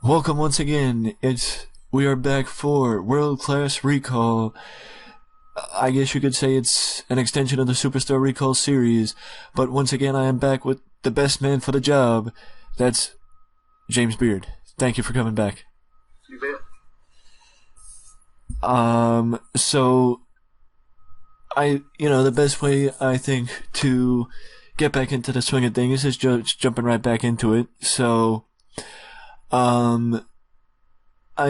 Welcome once again. We are back for World Class Recall. I guess you could say it's an extension of the Superstar Recall series, but once again I am back with the best man for the job. That's James Beard. Thank you for coming back. You bet. So the best way I think to get back into the swing of things is just jumping right back into it. So, I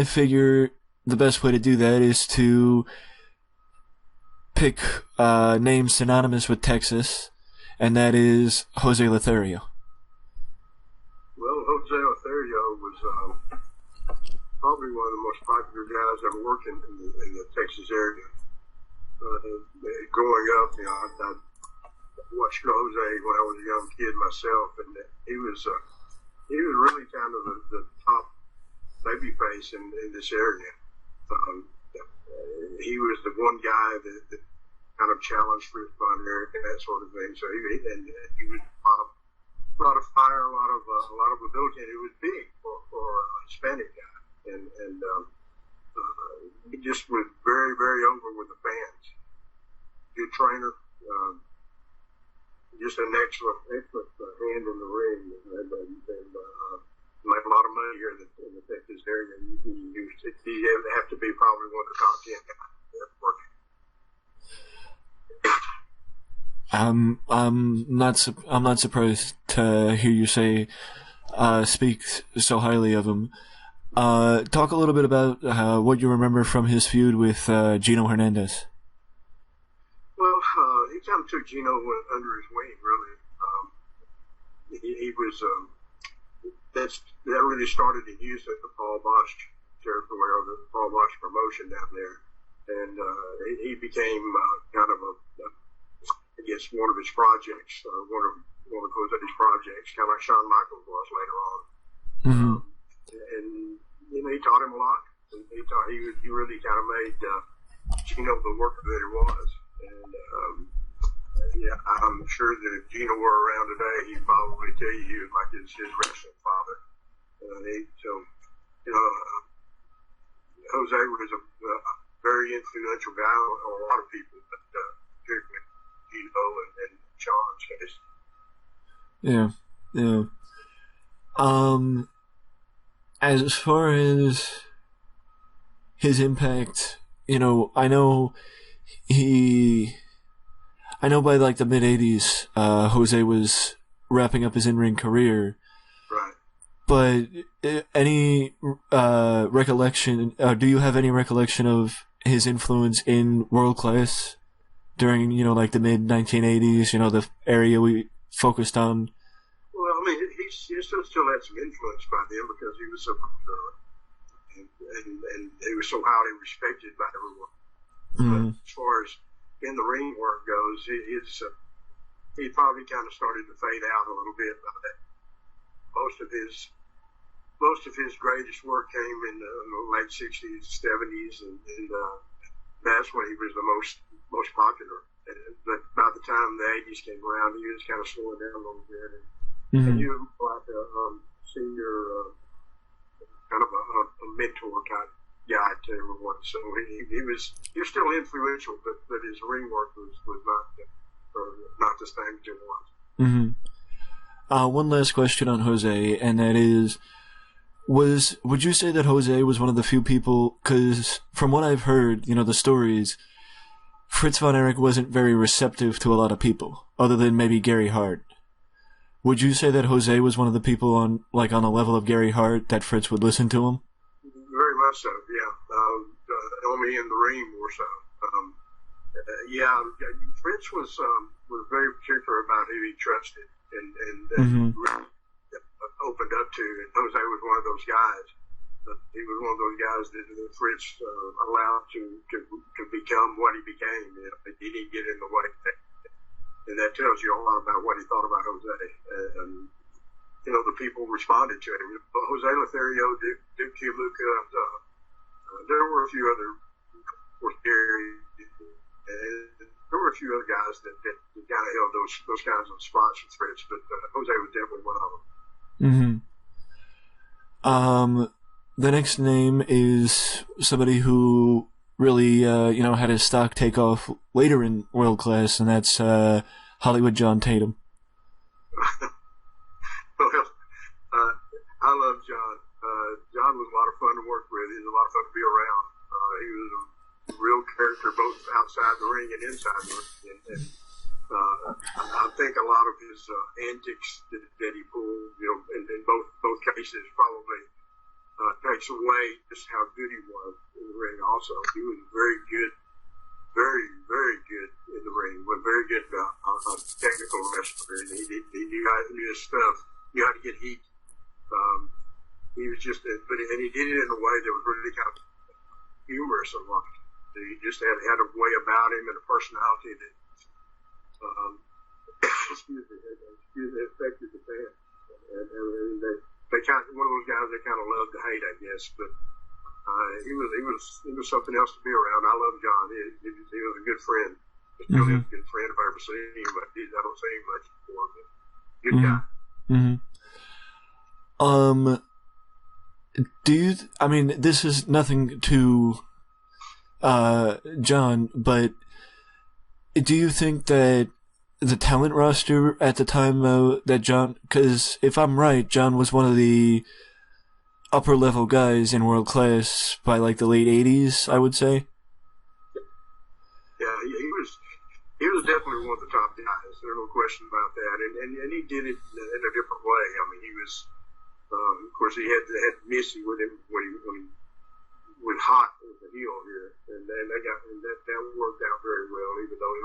figure the best way to do that is to pick names synonymous with Texas, and that is Jose Lothario. Well, Jose Lothario was probably one of the most popular guys ever working in the Texas area. Growing up, I watched Jose when I was a young kid myself, and he was really kind of the top baby face in this area. He was the one guy that kind of challenged Fritz von Erich and that sort of thing. So he was a lot of fire, a lot of ability, and it was big for a Hispanic guy. And he just was very, very over with the fans. Good trainer, just an excellent hand in the ring, and made a lot of money here in the Texas area. He have to be probably one of the top 10 guys working. I'm not surprised to hear you speak so highly of him. Talk a little bit about what you remember from his feud with Gino Hernandez. Well, he kind of took Gino under his wing, really. He was that really started in Houston at the Paul Bosch territory, or the Paul Bosch promotion down there, and he became kind of I guess one of his projects, one of Jose's projects, kind of like Shawn Michaels was later on. Mm-hmm. And he taught him a lot. He really kind of made Gino the worker that he was. And I'm sure that if Gino were around today, he'd probably tell you he was like his wrestling father. Jose was a very influential guy on a lot of people, but particularly Gino and Sean's case. Yeah. As far as his impact, I know by like the mid '80s, Jose was wrapping up his in-ring career. Right. But any recollection? Do you have any recollection of his influence in World Class during like the mid 1980s? The area we focused on. Well, I mean, he still had some influence by then because he was so popular and he was so highly respected by everyone. Mm-hmm. But as far as in the ring work goes, he probably kind of started to fade out a little bit. Most of his greatest work came in the late 60s, 70s, and that's when he was the most popular. But by the time the 80s came around, he was kind of slowing down a little bit. And he was like a senior, kind of a mentor type guy to everyone. So he was still influential, but his ring work was not the same as it was. Mm-hmm. One last question on Jose, and that is, would you say that Jose was one of the few people, because from what I've heard, the stories, Fritz von Erich wasn't very receptive to a lot of people, other than maybe Gary Hart. Would you say that Jose was one of the people on the level of Gary Hart that Fritz would listen to him? Very much so, yeah. Only in the ring more so. Fritz was very particular about who he trusted and really opened up to. And Jose was one of those guys. He was one of those guys that Fritz allowed to become what he became. He didn't get in the way. And that tells you a lot about what he thought about Jose. The people responded to him. Jose Lothario, Duke Luca, there were a few other, of course, Gary, there were a few other guys that kind of held those kinds of spots with Fritz, but Jose was definitely one of them. Mm-hmm. the next name is somebody who really, had his stock take off later in world class, and that's Hollywood John Tatum. Well, I love John. John was a lot of fun to work with. He was a lot of fun to be around. He was a real character both outside the ring and inside the ring. And I think a lot of his antics that he pulled, in both cases, probably takes away just how good he was in the ring. Also, he was very good, very, very good in the ring. Was very good technical wrestler, and he knew his stuff. Knew how to get heat. He was just, and he did it in a way that was really kind of humorous a lot. He just had a way about him and a personality that, affected the fans. And they kind of, one of those guys they kind of loved to hate, I guess. But he was something else to be around. I love John. He was a good friend. He's still a good friend if I ever see him, but I don't see him much before. But good guy. This is nothing to John, but do you think that the talent roster at the time that John, because if I'm right, John was one of the upper level guys in world class by like the late 80s, I would say? Yeah, he was definitely one of the top guys. There's no question about that. And he did it in a different way. I mean, he was, of course, he had Missy with him when he was hot as a heel here, and then that worked out very well. Even though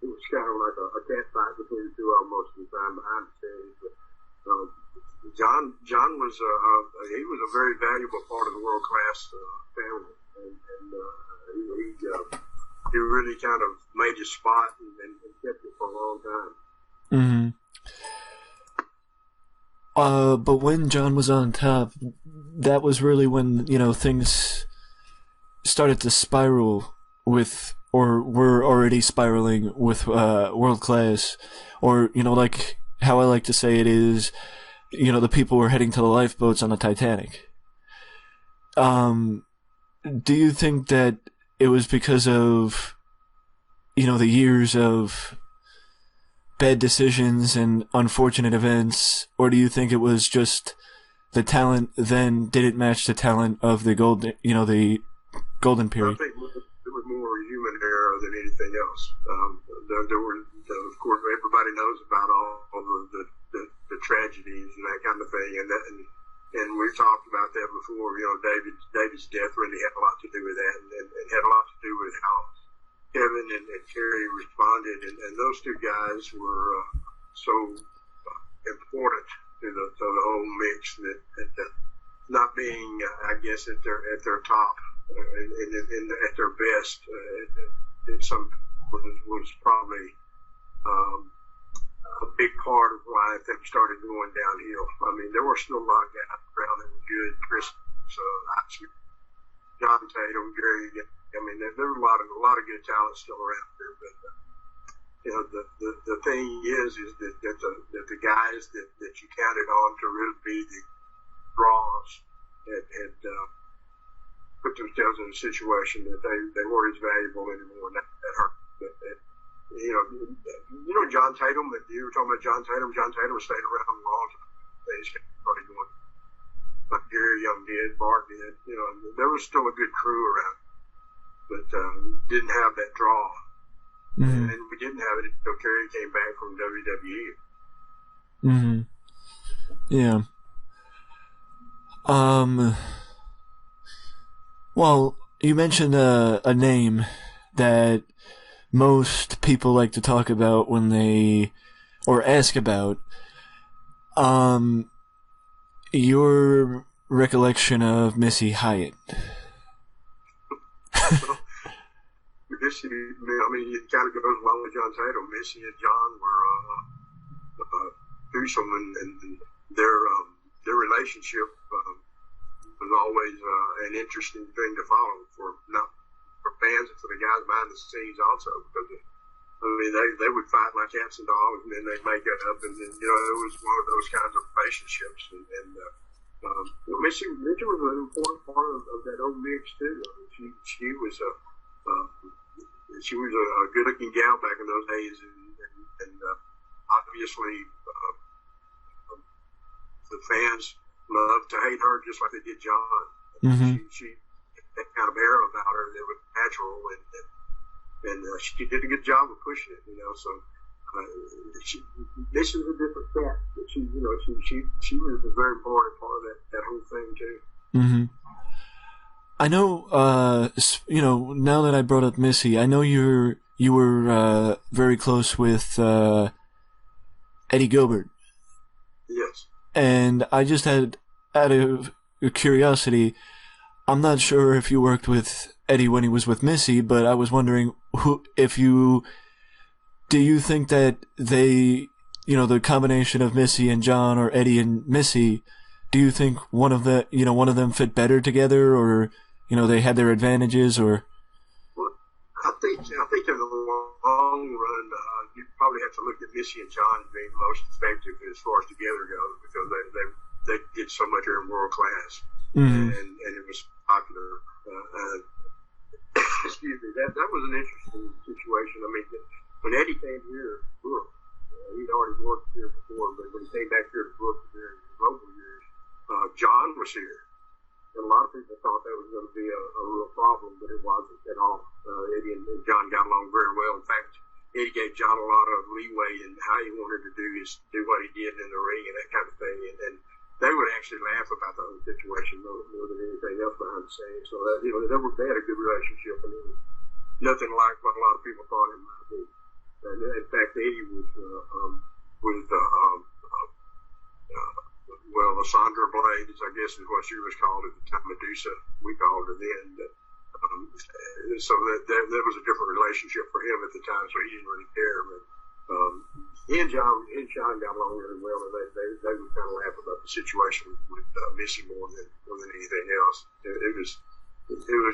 it was kind of like a cat fight between the two of them most of the time behind the scenes. But John was he was a very valuable part of the world class family, and he really kind of made his spot and kept it for a long time. But when John was on top, that was really when, things started to spiral with, or were already spiraling with, world class. Or, like how I like to say it is, the people were heading to the lifeboats on the Titanic. Do you think that it was because of, the years of bad decisions and unfortunate events, or do you think it was just the talent then didn't match the talent of the golden period? I think it was more a human error than anything else. There were, of course, everybody knows about all the tragedies and that kind of thing, and we've talked about that before. David's death really had a lot to do with that, and had a lot to do with how Kevin and Kerry responded, and those two guys were so important to the whole mix that not being, I guess, at their top and at their best, was probably a big part of why things started going downhill. I mean, there were still a lot of guys around that were good. Chris, John Tatum, Gary. I mean, there were a lot of good talent still around here, but the thing is that the guys that you counted on to really be the draws had put themselves in a situation that they weren't as valuable anymore, and that hurt. But John Tatum. That you were talking about John Tatum. John Tatum stayed around a long time. They just started going like Gary Young did, Bart did. There was still a good crew around, but didn't have that draw. And we didn't have it until Kerry came back from WWE. Yeah. Well, you mentioned a name that most people like to talk about when they, or ask about. Your recollection of Missy Hyatt. Missy, I mean, it kind of goes along with John Tatum. Missy and John were threesome, and their relationship was always an interesting thing to follow for fans and for the guys behind the scenes also, because they would fight like cats and dogs, and then they'd make it up, and then, it was one of those kinds of relationships, and Missy was an important part of that old mix too. I mean, she was a good-looking gal back in those days, and obviously the fans loved to hate her just like they did John. Mm-hmm. She had that kind of air about her that was natural, and she did a good job of pushing it. So. This is a different cat. She was a very important part of that whole thing too. Mm-hmm. I know, now that I brought up Missy, I know you were very close with Eddie Gilbert. Yes. And I just had, out of curiosity, I'm not sure if you worked with Eddie when he was with Missy, but I was wondering do you think that they, the combination of Missy and John, or Eddie and Missy, do you think one of them fit better together, or, they had their advantages, or? Well, I think in the long run, you probably have to look at Missy and John being most effective as far as together goes, because they did so much here in world class, mm-hmm. and it was popular. Excuse me, that was an interesting situation. I mean, when Eddie came here, he'd already worked here before, but when he came back here to Brooklyn during his local years, John was here. And a lot of people thought that was going to be a real problem, but it wasn't at all. Eddie and John got along very well. In fact, Eddie gave John a lot of leeway in how he wanted to do what he did in the ring and that kind of thing. And they would actually laugh about the whole situation more than anything else behind the scenes. So that, they had a good relationship, and it was nothing like what a lot of people thought it might be. And in fact, Eddie was Sandra Blades, I guess is what she was called at the time. Medusa, we called her then. So that was a different relationship for him at the time, so he didn't really care. But he and John got along really well, and they would kind of laugh about the situation with Missy more than anything else. It was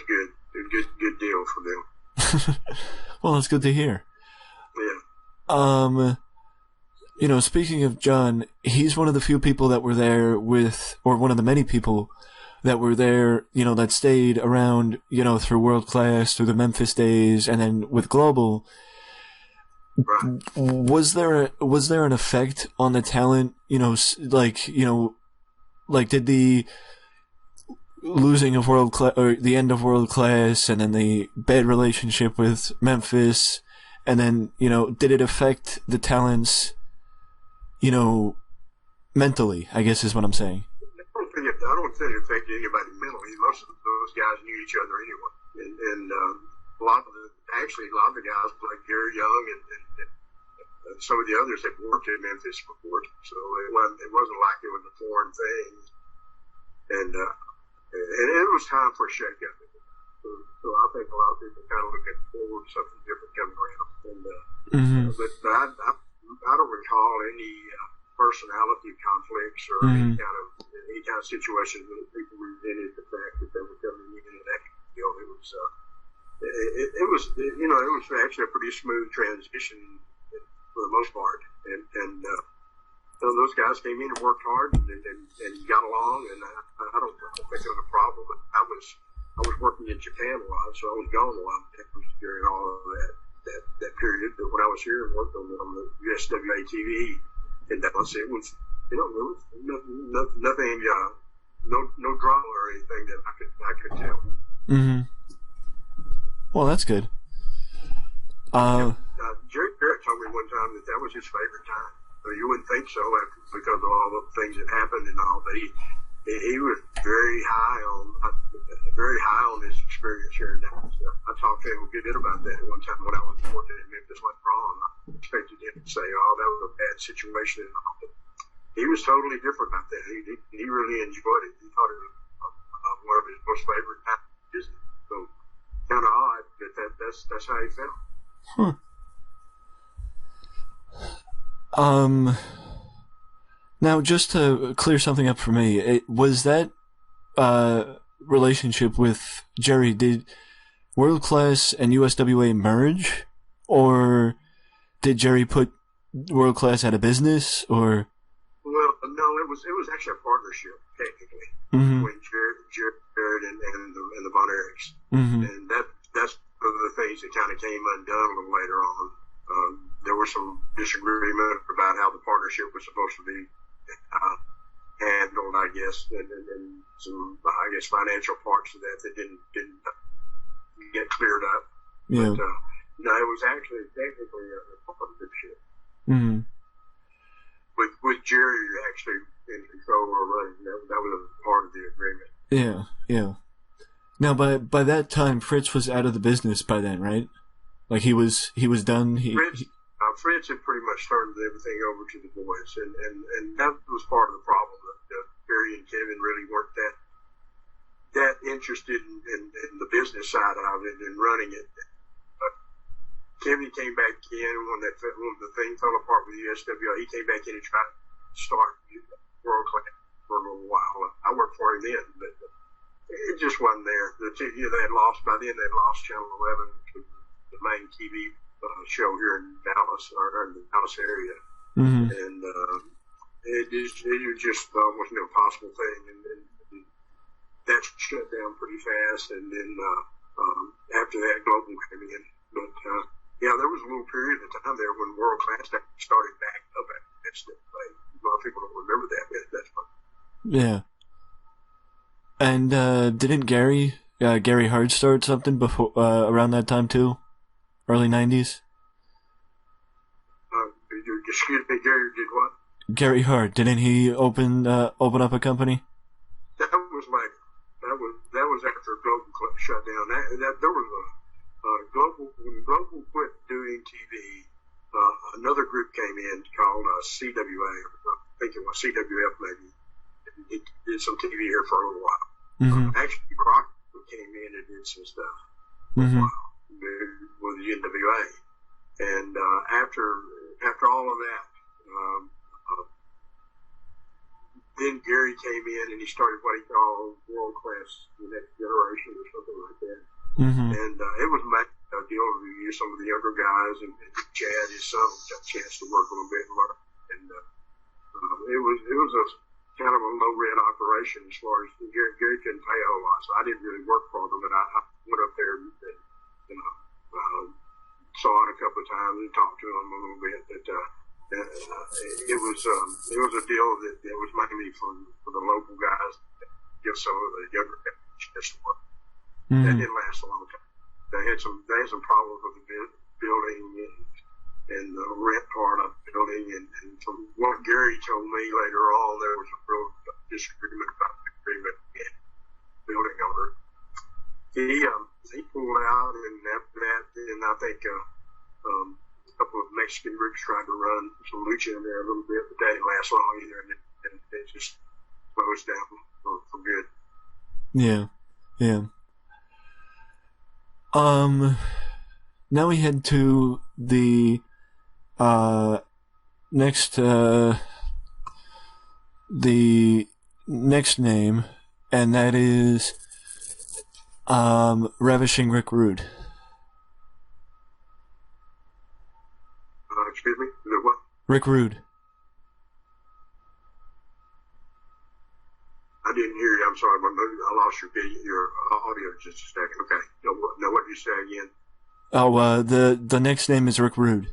good. It was a good deal for them. Well, that's good to hear. Yeah. Speaking of John, he's one of the few people that were there or one of the many people that were there, that stayed around, through World Class, through the Memphis days, and then with Global. Right. Was there an effect on the talent, did the losing of World Class, or the end of World Class, and then the bad relationship with Memphis, and then, did it affect the talents, mentally, I guess is what I'm saying. I don't think it affected anybody mentally. Most of those guys knew each other anyway. And a lot of the guys like Gary Young and some of the others had worked in Memphis before. So it wasn't like it was a foreign thing. And it was time for a shake-up. So I think a lot of people kind of looking forward to something different coming around. Mm-hmm. But I don't recall any personality conflicts or any kind of situation that people resented the fact that they were coming in and that kind of deal. It was actually a pretty smooth transition for the most part, and those guys came in and worked hard and got along, and I don't think there was a problem. I was working in Japan a lot, so I was gone a lot during all of that period. But when I was here and worked on the USWA TV in Dallas, it was there was nothing, no drama or anything that I could tell. Mm-hmm. Well, that's good. Jerry Barrett told me one time that was his favorite time. You wouldn't think so because of all the things that happened and all, but he was very high on his experience here in Dallas. I talked to him a good bit about that one time when I was working in Memphis went wrong. I expected him to say, "Oh, that was a bad situation." He was totally different about that. He really enjoyed it. He thought it was one of his most favorite times. So kind of odd, but that's how he felt. Now, just to clear something up for me, was that relationship with Jerry, did World Class and USWA merge, or did Jerry put World Class out of business, or? Well, no, it was actually a partnership technically Mm-hmm. between Jared and the Von Erichs, Mm-hmm. and that's one of the things that kind of came undone a little later on. There was some disagreement about how the partnership was supposed to be handled, I guess, and some, I guess, financial parts of that didn't get cleared up. Yeah. But no, it was actually technically a partnership. Mm-hmm. With Jerry actually in control or running, that was a part of the agreement. Yeah, yeah. Now, by that time, Fritz was out of the business by then, right? Like he was done. Fritz had pretty much turned everything over to the boys, and that was part of the problem. That Barry and Kevin really weren't that interested in the business side of it and running it. But Kevin came back in when the thing fell apart with the USWA. He came back in and tried to start World Class for a little while. I worked for him then, but it just wasn't there. They had lost by then. They'd lost Channel 11, the main TV show here in Dallas or in the Dallas area, Mm-hmm. and it just was an impossible thing. And that shut down pretty fast. And then after that, Global came in. But yeah, there was a little period of time there when World Class started back up at instant. A lot of people don't remember that, but that's fun. Yeah. And didn't Gary Hart start something before around that time too? Early 90s? Excuse me, Gary did what? Gary Hart, didn't he open up a company? That was later. That was after Global shut down. There was Global, when Global quit doing TV, another group came in called CWA, I think it was CWF maybe. It did some TV here for a little while. Mm-hmm. Actually, Rock came in and did some stuff for a while with the NWA. And after all of that, then Gary came in and he started what he called World Class, the Next Generation or something like that. Mm-hmm. And it was a deal to use some of the younger guys, and Chad, his son, got a chance to work a little bit and learn. And it was a kind of a low rent operation as far as Gary couldn't pay a whole lot, so I didn't really work for them. But I went up there and saw it a couple of times and talked to him a little bit. But it was a deal that was mainly for the local guys to give some of the younger guys a chance to work. Mm-hmm. That didn't last a long time. They had some problems with the building and the rent part of the building, and from what Gary told me later on, there was a real disagreement about the agreement and building owner. He pulled out, and after that, then I think a couple of Mexican groups tried to run some lucha in there a little bit, but that didn't last long either, and it just closed down for good. Yeah, yeah. Now we head to the next name, and that is Ravishing Rick Rude. Excuse me? The what? Rick Rude. I didn't hear you. I'm sorry. I lost your audio just a second. Okay. Now what did you say again? Oh, the next name is Rick Rude.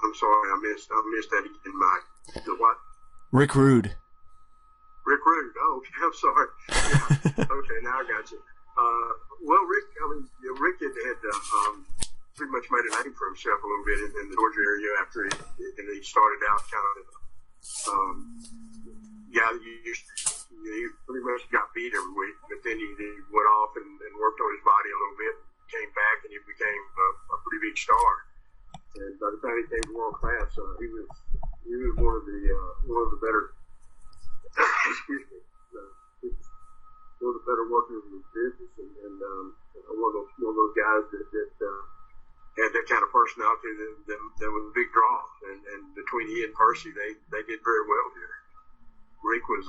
I'm sorry. I missed that again, Mike. The what? Rick Rude. Rick Rude. Oh, okay. I'm sorry. Yeah. Okay. Now I got you. Well, Rick had pretty much made a name for himself a little bit in the Georgia area after he started out kind of he pretty much got beat every week, but then he went off and worked on his body a little bit, came back, and he became a pretty big star. And by the time he came to World Class, he was one of the better excuse me, one of the better workers in the business, and one of those guys that had that kind of personality that was a big draw. And between he and Percy, they did very well here. Rick was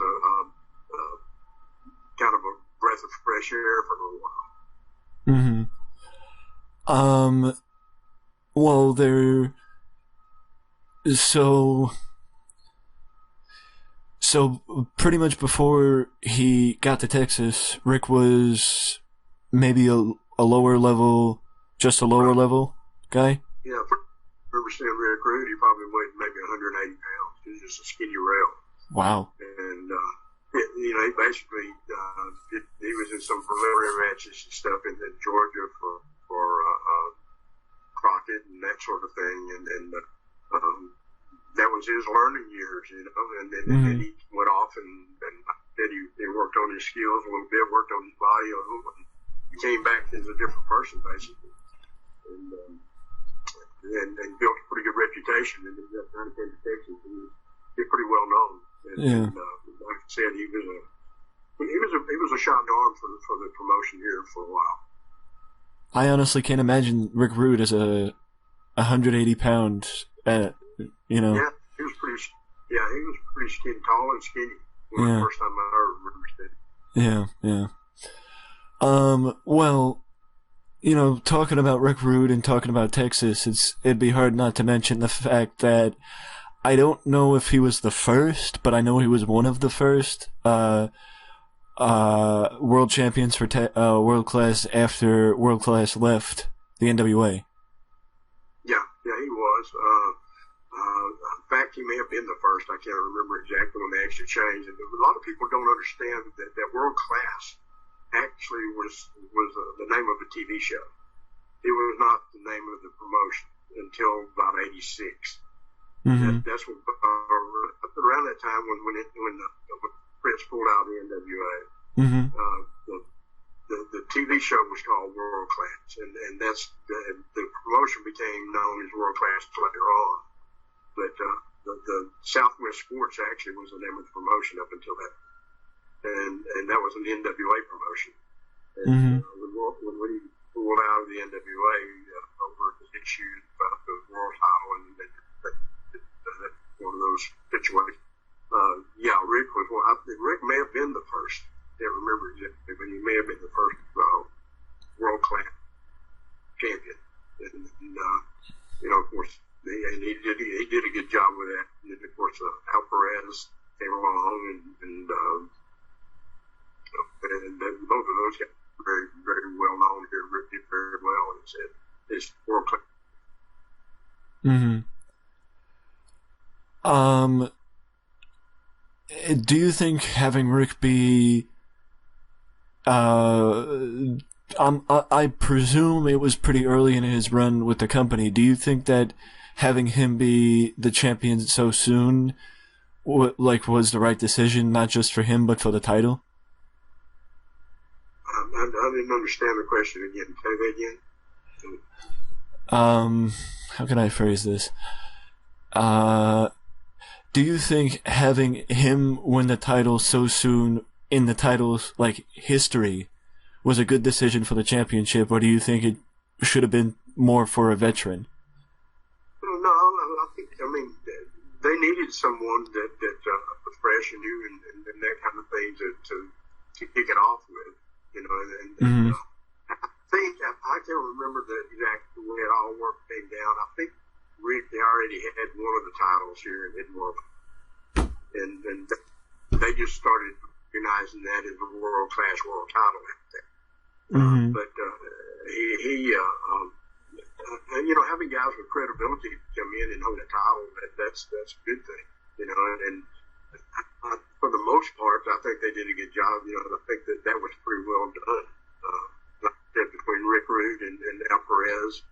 kind of a breath of fresh air for a little while. Mm-hmm. Well, So pretty much before he got to Texas, Rick was maybe a lower level, just a lower level guy? Yeah, I remember seeing Rick Rude. He probably weighed maybe 180 pounds. He was just a skinny rail. Wow. And, he basically, he was in some preliminary matches and stuff in Georgia for Crockett and that sort of thing. And that was his learning years, and then he went off and then he worked on his skills a little bit, worked on his body a little, and he came back as a different person, basically. And built a pretty good reputation, and then got down to Texas. He was pretty well known. And like I said, he was a shot in the arm for the promotion here for a while. I honestly can't imagine Rick Rude as a 180-pound, Yeah, he was pretty skinny, tall and skinny. The first time I ever remember that. Yeah. Well, talking about Rick Rude and talking about Texas, it'd be hard not to mention the fact that I don't know if he was the first, but I know he was one of the first world champions for World Class after World Class left the NWA. Yeah, he was. In fact, he may have been the first. I can't remember exactly when they actually changed. And a lot of people don't understand that World Class actually was the name of a TV show. It was not the name of the promotion until about '86. That's when around that time when Prince pulled out of the NWA. The TV show was called World Class, and that's the promotion became known as World Class later on. But the Southwest Sports actually was the name of the promotion up until that, and that was an NWA promotion. And when we pulled out of the NWA over the issues about the world title, and that's one of those situations. Rick was one. Rick may have been the first. I can't remember exactly, but he may have been the first World Class champion. And of course, he did a good job with that. And then, of course, Al Perez came along, and both of those guys were very, very well known here. Rick did very well, and it's World Class. Do you think having Rick be I presume it was pretty early in his run with the company. Do you think that having him be the champion so soon was the right decision, not just for him, but for the title? I didn't understand the question again. Say that How again. can I phrase this? Do you think having him win the title so soon in the title's history was a good decision for the championship, or do you think it should have been more for a veteran? No, I mean, they needed someone that was fresh and new and that kind of thing to kick it off with, And I think I can't remember the exact way it all came down. I think Rick already had one of the titles here in Edinburgh, and they just started recognizing that as a world class world title after that. But having guys with credibility come in and hold a title, that's a good thing, And for the most part, I think they did a good job. I think that was pretty well done. Like I said, between Rick Rude and Al Perez,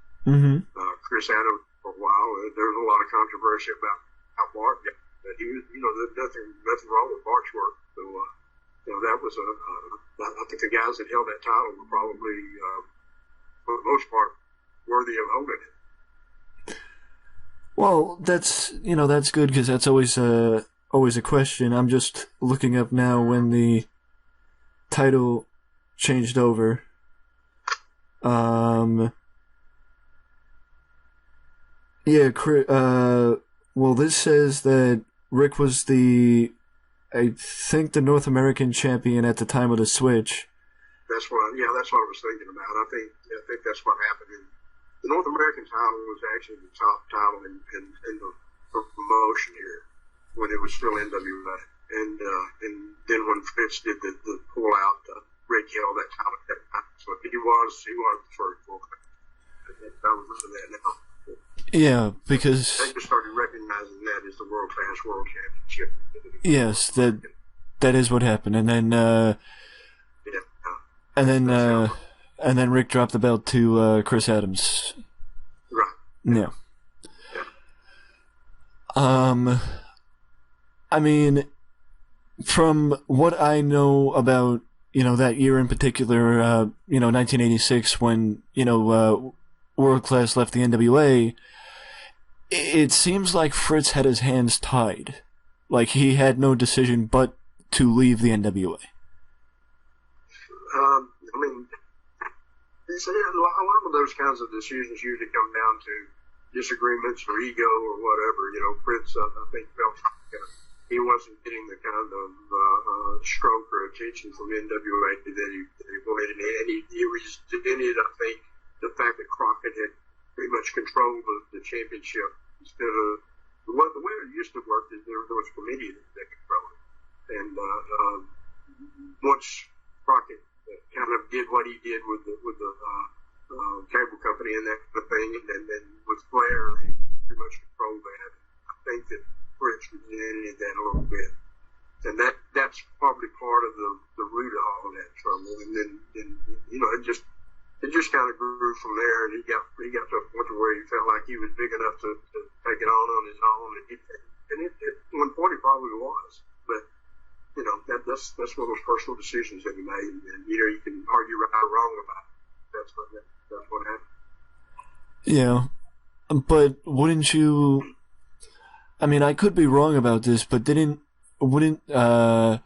Chris Adams for a while, there was a lot of controversy about how Bart got. But he was, there's nothing wrong with Bart's work. So, that was I think the guys that held that title were probably, for the most part, worthy of holding it. Well, that's good because that's always a question. I'm just looking up now when the title changed over. Well, this says that Rick was I think the North American champion at the time of the switch. That's what I was thinking about. I think that's what happened. The North American title was actually the top title in the promotion here when it was still NWA. And then when Fritz did the pull out, Rick held that title at that time. So he was the first full. I remember that now. Yeah, because they just started recognizing that as the World Class World Championship. Yes, that is what happened, and then and then Rick dropped the belt to Chris Adams. Right. Yeah. I mean, from what I know about, that year in particular, 1986, when, World Class left the NWA, it seems like Fritz had his hands tied. Like, he had no decision but to leave the NWA. I mean, a lot of those kinds of decisions usually come down to disagreements or ego or whatever. Fritz, I think, felt like he wasn't getting the kind of stroke or attention from NWA that he wanted, and he resented, I think, the fact that Crockett had pretty much controlled the championship instead of the way it used to work. Is there was a committee that controlled it, and once Crockett kind of did what he did with the cable company and that kind of thing, and then with Flair, he pretty much controlled that. I think that Fritz resented that a little bit, and that's probably part of the root of all of that trouble. And then it just kind of grew from there, and he got to a point where he felt like he was big enough to take it on his own, and at one point he probably was, but that's one of those personal decisions that he made, and you can argue right or wrong about it. That's what happened. Yeah, but wouldn't you? I mean, I could be wrong about this, but didn't Bob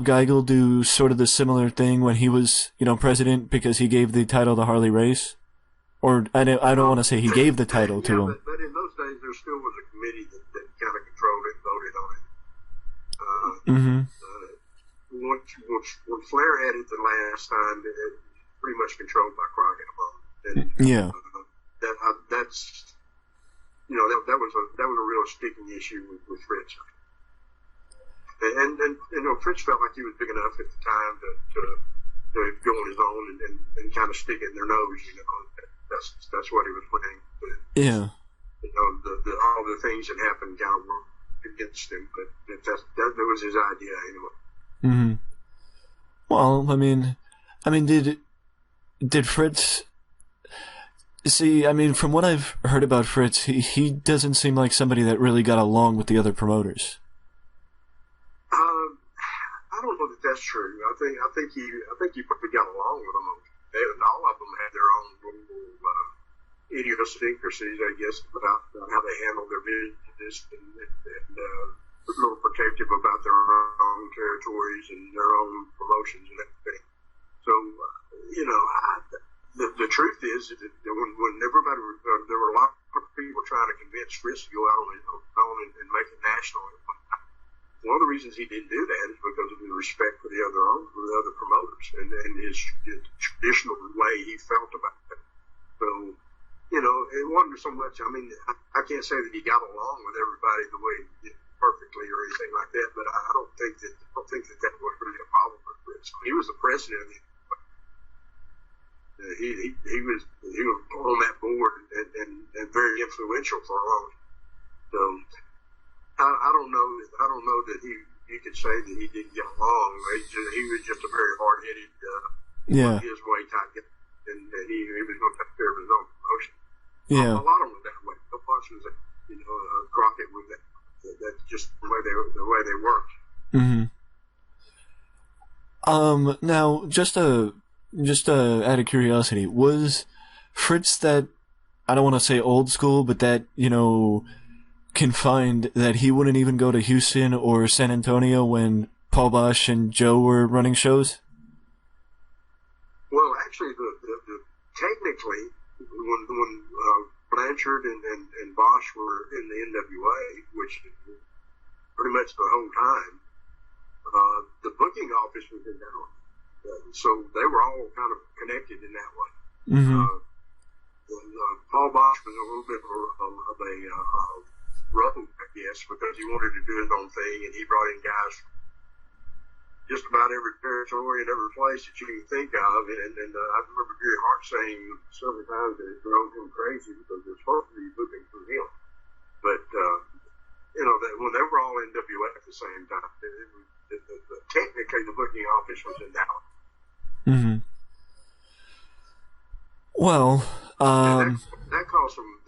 Geigel do sort of the similar thing when he was, president, because he gave the title to Harley Race? Or I don't want to say he gave the title to him. But in those days, there still was a committee that kind of controlled it and voted on it. When Flair had it the last time, it pretty much controlled by Crockett alone. And yeah, that was a real sticking issue with Fritz. And Fritz felt like he was big enough at the time to go on his own and kind of stick it in their nose. That's what he was playing. But, yeah. All the things that happened kind of were against him, but that was his idea anyway. Mm-hmm. Well, I mean, did Fritz? See, I mean, from what I've heard about Fritz, he doesn't seem like somebody that really got along with the other promoters. I don't know that that's true. I think he probably got along with them. All of them had their own little idiosyncrasies, I guess, about how they handled their business and a little protective about their own territories and their own promotions and everything. So, the truth is that when everybody, there were a lot of people trying to convince Fritz to go out on his own and make it national. One of the reasons he didn't do that is because of his respect for the other promoters and his traditional way he felt about it. So, it wasn't so much. I mean, I can't say that he got along with everybody the way perfectly or anything like that, but I don't think that was really a problem for Fritz. He was the president of the. He was on that board and very influential for a long time. So I don't know that he could say that he didn't get along. He was just a very hard-headed, his way type guy, and he was going to take care of his own promotion. Yeah, a lot of them were that way. No bunch was that. Crockett was that. That's just the way they worked. Mm-hmm. Now, just out of curiosity, was Fritz that, I don't want to say old school, but that, confined that he wouldn't even go to Houston or San Antonio when Paul Bosch and Joe were running shows? Well, actually, technically, when Blanchard and Bosch were in the NWA, which pretty much the whole time, the booking office was in that one. So they were all kind of connected in that way. Mm-hmm. Paul Bosch was a little bit of a rebel, I guess, because he wanted to do his own thing, and he brought in guys from just about every territory and every place that you can think of. And I remember Gary Hart saying several times that it drove him crazy because they're supposed to be looking for him. But, when they were all NWA at the same time, technically the booking office was in Dallas. Mm-hmm. Well, that caused some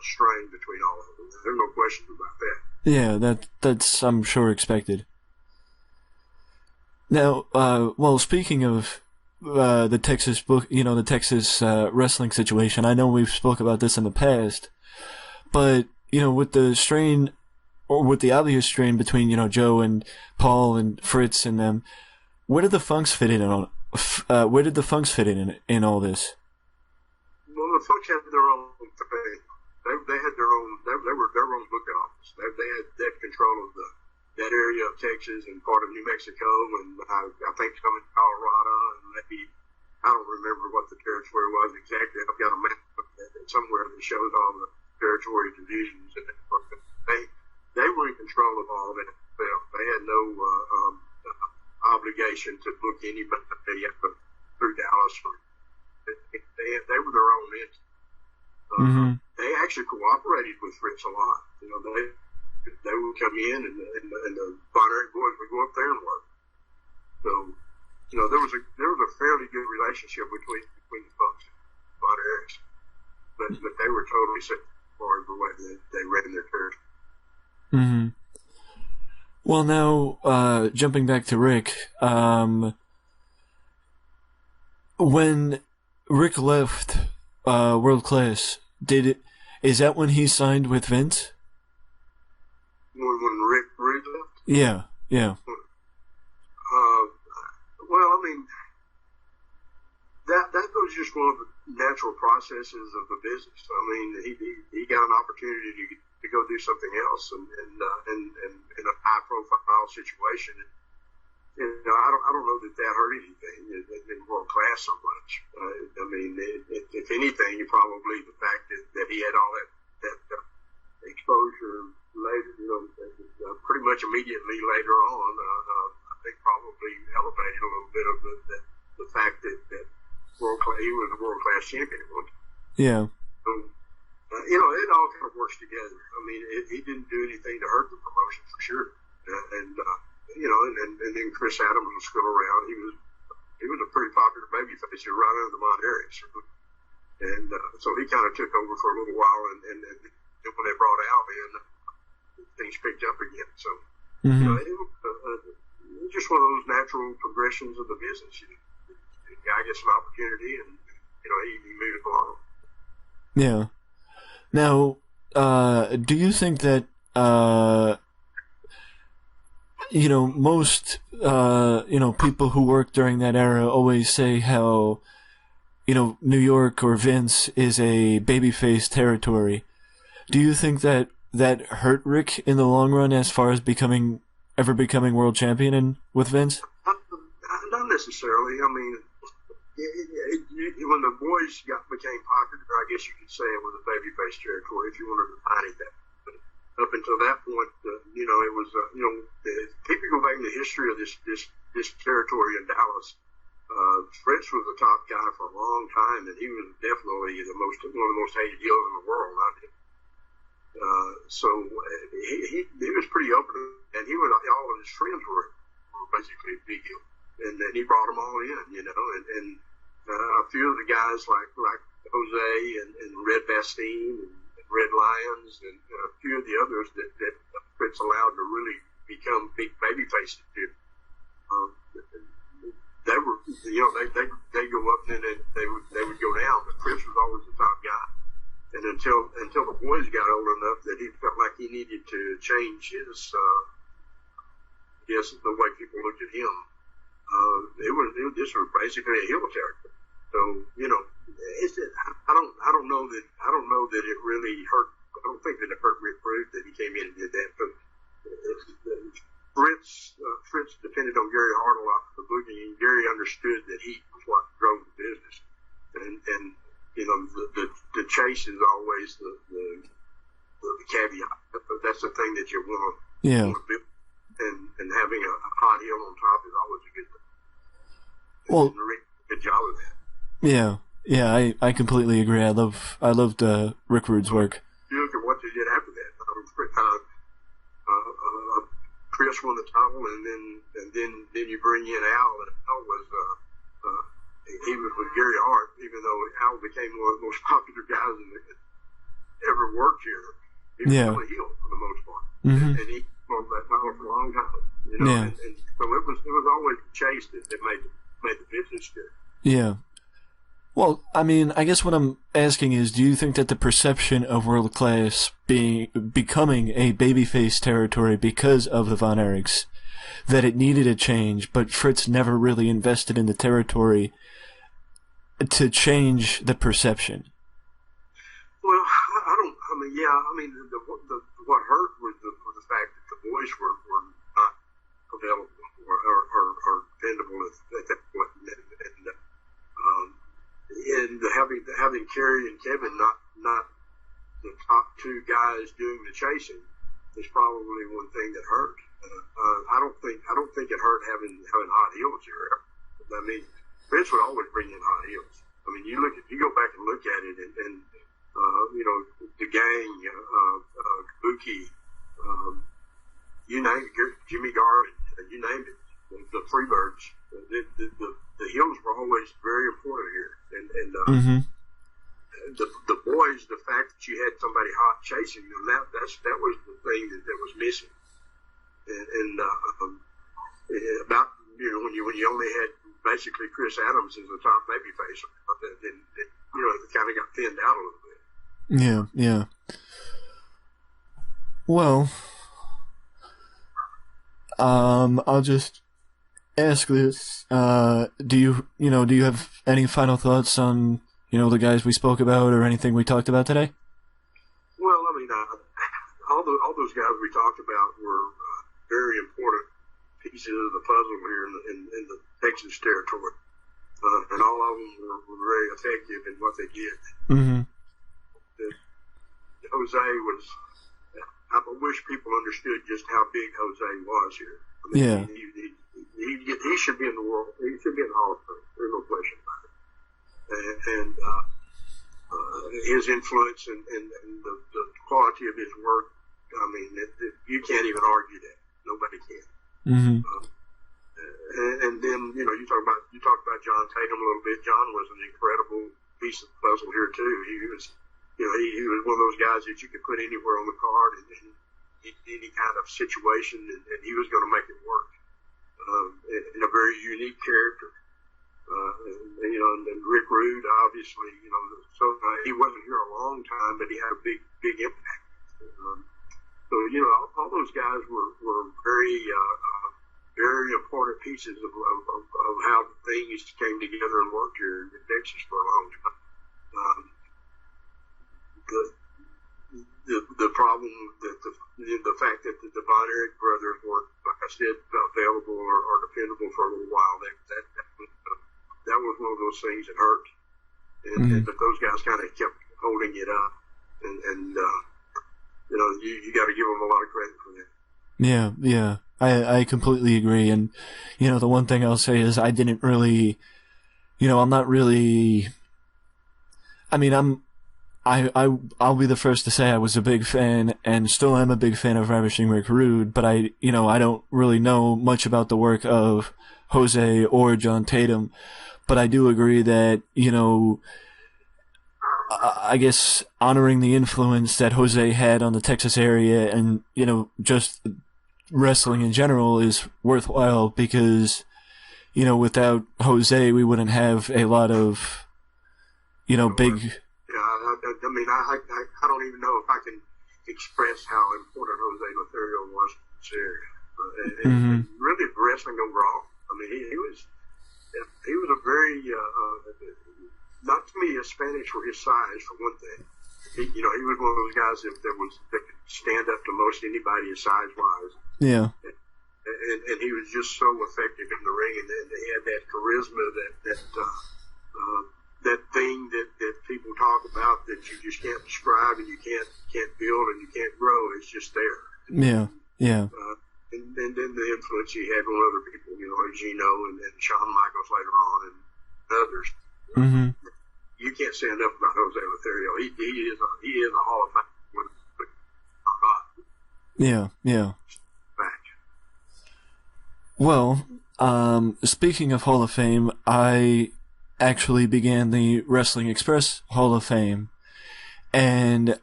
strain between all of them. There's no question about that. Yeah, that's I'm sure expected. Now, well, speaking of the Texas the Texas wrestling situation, I know we've spoke about this in the past, but with the strain, or with the obvious strain between Joe and Paul and Fritz and them, where did the Funks fit in all this? Well, the Funks had their own thing. They had their own. They were their own booking office. They had control of that area of Texas and part of New Mexico, and I think some in Colorado, and maybe I don't remember what the territory was exactly. I've got a map somewhere that shows all the territory divisions, and they were in control of all of it. They had no obligation to book anybody through Dallas. They were their own entity. They actually cooperated with Fritz a lot. They would come in, and the Von Erich boys would go up there and work. So, there was a fairly good relationship between the Funks and Von Erichs, but they were totally separate as far as the way that they ran their territory. Mm-hmm. Well, now jumping back to Rick, when Rick left World Class, is that when he signed with Vince? When Rick left? Yeah. Well, I mean, that was just one of the natural processes of the business. I mean, he got an opportunity to go do something else, and in a high profile situation. I don't know that hurt anything in World Class so much. I mean, if anything, probably the fact that he had all that exposure later, pretty much immediately later on, I think probably elevated a little bit of the fact that he was a World Class champion at one time. Yeah. So, it all kind of works together. I mean, he didn't do anything to hurt the promotion for sure, and then Chris Adams was still around. He was a pretty popular babyface. He was right under the Von Erichs, and so he kind of took over for a little while, and when they brought Al in, things picked up again. So it was just one of those natural progressions of the business. The guy gets an opportunity, and he moves along. Yeah. Now, do you think that most people who work during that era always say how New York or Vince is a babyface territory? Do you think that hurt Rick in the long run as far as ever becoming world champion with Vince? Not necessarily. I mean, when the boys became popular, I guess you could say it was a babyface territory if you wanted to define it that. But up until that point, it was if you go back in the history of this territory in Dallas, Fritz was the top guy for a long time, and he was definitely one of the most hated heels in the world. So he was pretty open, and all of his friends were basically big heel, and then he brought them all in, and a few of the guys like Jose and Red Bastien and Red Lions and a few of the others that Fritz allowed to really become big baby faces. They were, they go up and then they would go down, but Fritz was always the top guy. And until the boys got old enough that he felt like he needed to change his, the way people looked at him, this was basically a heel territory. So I don't know that it really hurt. I don't think that it hurt Rick Rude that he came in and did that. But Fritz depended on Gary Hart a lot for the booking, and Gary understood that he was what drove the business. And the chase is always the caveat. That's the thing that you want to build, and having a hot hill on top is always a good thing. Well, good job of that. Yeah, I completely agree. I loved Rick Rude's work. You look at what they did after that. Chris won the title, and then you bring in Al, and Al was he was with Gary Hart, even though Al became one of the most popular guys that ever worked here. He was really healed for the most part, and he won that title for a long time. And so it was always the chase that made the business good. Yeah. Well, I mean, I guess what I'm asking is, do you think that the perception of World Class becoming a babyface territory because of the Von Erichs, that it needed a change, but Fritz never really invested in the territory to change the perception? Well, what hurt was the fact that the boys were not available or dependable at that point, and having Kerry and Kevin not the top two guys doing the chasing is probably one thing that hurt. I don't think it hurt having hot heels here. I mean, Vince would always bring in hot heels. I mean, you go back and look at it, and the gang, Kabuki, you name it, Jimmy Garvin, you name it, the Freebirds. The heels were always very important here, and the boys, the fact that you had somebody hot chasing them, that was the thing that was missing, and about when you only had basically Chris Adams as the top babyface, then it kind of got thinned out a little bit. Yeah. Well, I'll just ask this: do you have any final thoughts on the guys we spoke about or anything we talked about today? Well, I mean, all those guys we talked about were very important pieces of the puzzle here in the Texas territory, and all of them were very effective in what they did. Jose was. I wish people understood just how big Jose was here. I mean, he should be in the world. He should be in the Hall of Fame. There's no question about it. And his influence and the quality of his work. I mean, you can't even argue that. Nobody can. And then you talk about John Tatum a little bit. John was an incredible piece of the puzzle here too. He was one of those guys that you could put anywhere on the card and any kind of situation, and he was going to make it work. In a very unique character. And Rick Rude, obviously, so he wasn't here a long time, but he had a big impact. So all those guys were very very important pieces of how things came together and worked here in Texas for a long time. The problem that the fact that the Von Erich brothers weren't, like I said, available or dependable for a little while, that was one of those things that hurt. But those guys kind of kept holding it up, and you got to give them a lot of credit for that. Yeah, I completely agree. And the one thing I'll say is I didn't really, I'm not really. I mean, I'll be the first to say I was a big fan and still am a big fan of Ravishing Rick Rude, but I don't really know much about the work of Jose or John Tatum, but I do agree that, I guess honoring the influence that Jose had on the Texas area and, just wrestling in general is worthwhile because, without Jose, we wouldn't have a lot of, big... I mean, I don't even know if I can express how important Jose Lothario was to this area. And really wrestling overall. I mean, he was a very, not to me, Spanish for his size, for one thing. He was one of those guys that could stand up to most anybody his size-wise. Yeah. And he was just so effective in the ring, and he had that charisma, that thing that people about that you just can't describe, and you can't build, and you can't grow. It's just there. Yeah. And then the influence he had on other people, Gino and Shawn Michaels later on, and others. Mm-hmm. You can't say enough about Jose Lothario. He is a Hall of Fame. Yeah. Well, speaking of Hall of Fame, I actually began the Wrestling Express Hall of Fame, and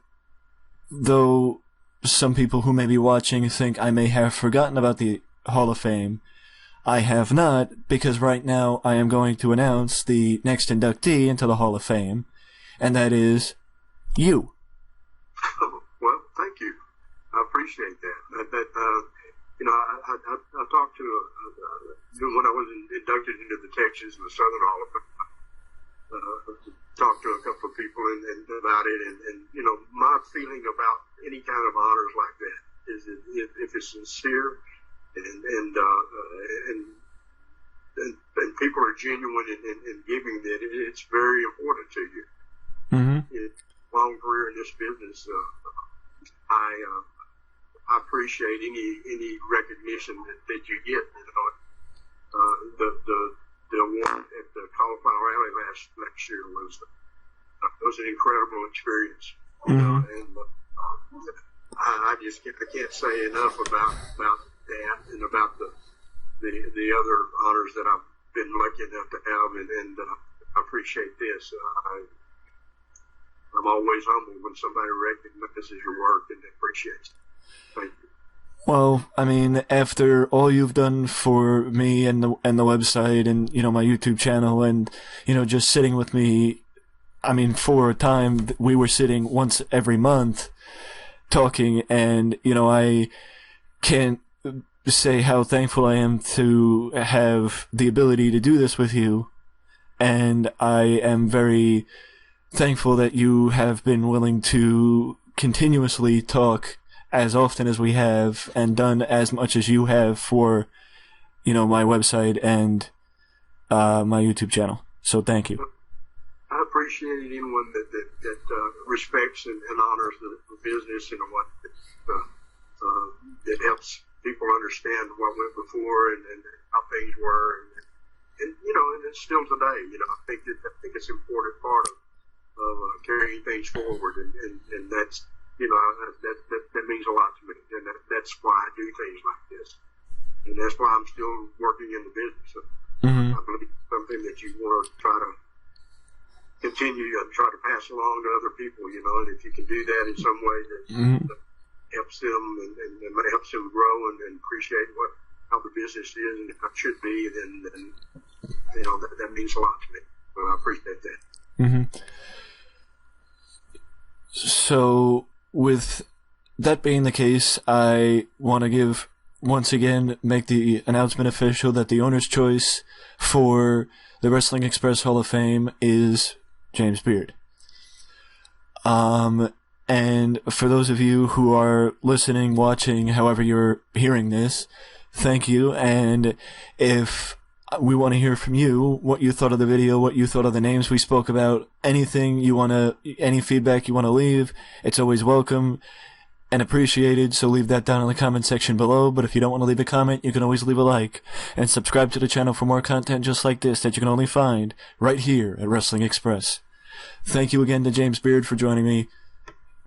though some people who may be watching think I may have forgotten about the Hall of Fame, I have not, because right now I am going to announce the next inductee into the Hall of Fame, and that is you. Well, thank you. I appreciate that. I talked to when I was inducted into the Texas and the Southern Hall of Fame. Talked to a couple of people and about it, and my feeling about any kind of honors like that is that if it's sincere and people are genuine in giving that, it's very important to you. Mm-hmm. Long career in this business, I appreciate any recognition that you get. The award at the Cauliflower Alley last year was an incredible experience. And I can't say enough about that and about the other honors that I've been lucky enough to have, and I appreciate this. I'm always humbled when somebody recognizes your work and appreciates it. Thank you. Well, I mean, after all you've done for me and the website and, my YouTube channel and, just sitting with me, I mean, for a time, we were sitting once every month talking, and, I can't say how thankful I am to have the ability to do this with you, and I am very thankful that you have been willing to continuously talk as often as we have, and done as much as you have for, my website and my YouTube channel. So thank you. I appreciate anyone that respects and honors the business and what that helps people understand what went before and how things were, and it's still today. I think it's an important part of carrying things forward, and that's. That means a lot to me, and that's why I do things like this, and that's why I'm still working in the business. Mm-hmm. I believe it's something that you want to try to continue and try to pass along to other people, and if you can do that in some way that helps them and helps them grow and appreciate how the business is and how it should be, then that means a lot to me. But I appreciate that. Mm-hmm. So, with that being the case, I want to make the announcement official that the owner's choice for the Wrestling Express Hall of Fame is James Beard. And for those of you who are listening, watching, however you're hearing this, thank you. And if we want to hear from you, what you thought of the video, what you thought of the names we spoke about, any feedback you want to leave, it's always welcome and appreciated, so leave that down in the comment section below. But if you don't want to leave a comment, you can always leave a like, and subscribe to the channel for more content just like this that you can only find right here at Wrestling Express. Thank you again to James Beard for joining me.